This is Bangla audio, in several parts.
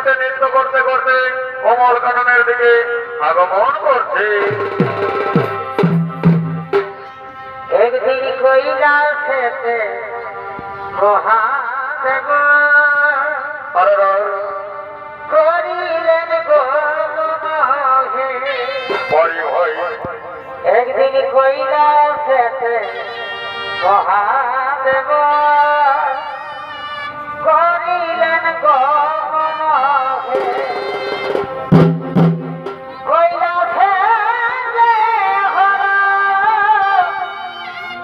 উঠে নৃত্য করতে করতে কমল কাননের দিকে আগমন করছে। একদিন কৈলাসেতে মহাদেব করিলেন গোমহে। একদিন কৈলাসেতে মহাদেব করিলেন গোমহে। কৈলাসে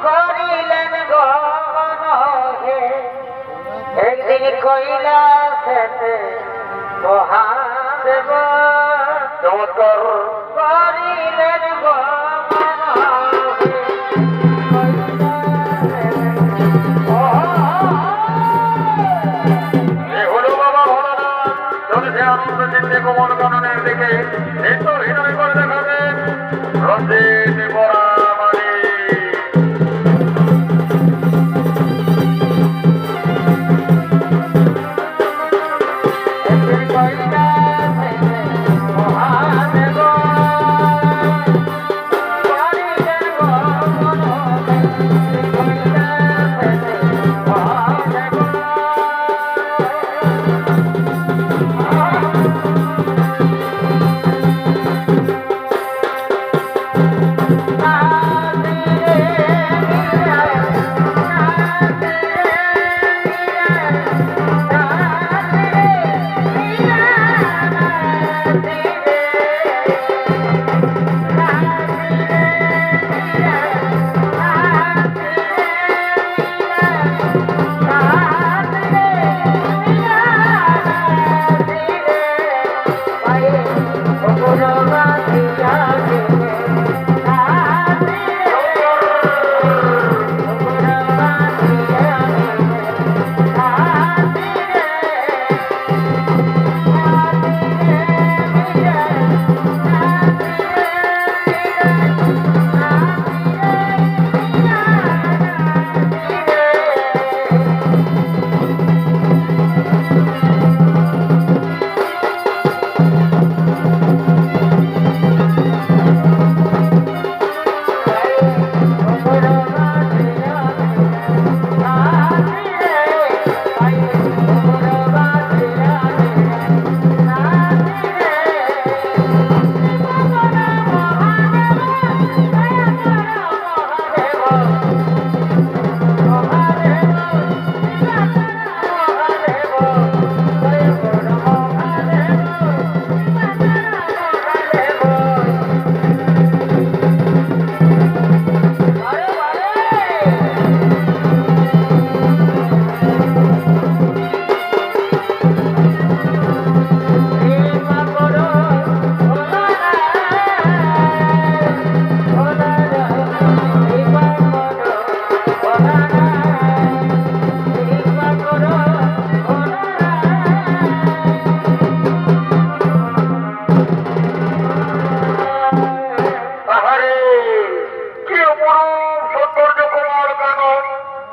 করিলেন গোমহে। একদিন কৈলাসেতে মহাদেব চমৎকার করিলেন গোমহে। আনন্দ চিন্তে কমল কাননের দিকে নৃত্য হৃদয় করে দেখাবেন রঞ্জিত বরামালী।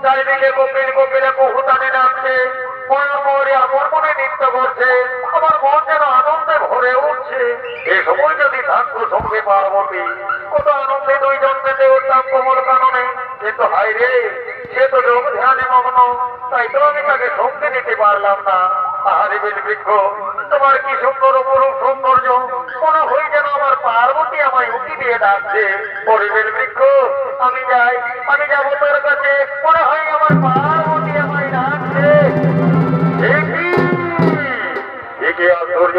চারিদিকে কোকিল কোকিলে কুহুতানে ডাকছে, ময়ূর ময়ূরে আমার মনে নৃত্য করছে, আমার মন যেন আনন্দে ভরে উঠছে। এ সময় যদি থাকতো সঙ্গে পার্বতী, কত আনন্দে দুই জন্মেতে উঠতাম কমল কাননে। কিন্তু হাই রে, সে তো যোগ ধ্যানে মগ্ন, তাই তো আমি তাকে সঙ্গে নিতে পারলাম না। আহারে বেল বৃক্ষ, তোমার কি সুন্দর অপরূপ সৌন্দর্য, মনে হয় যেন আমার পার্বতী আমায় উঁকি দিয়ে ডাকছে। ওরে বেল বৃক্ষ, আমি যাই, আমি যাবো তোর কাছে, মনে হয় আমার পার্বতী আমায় ডাকছে। এ কি আশ্চর্য!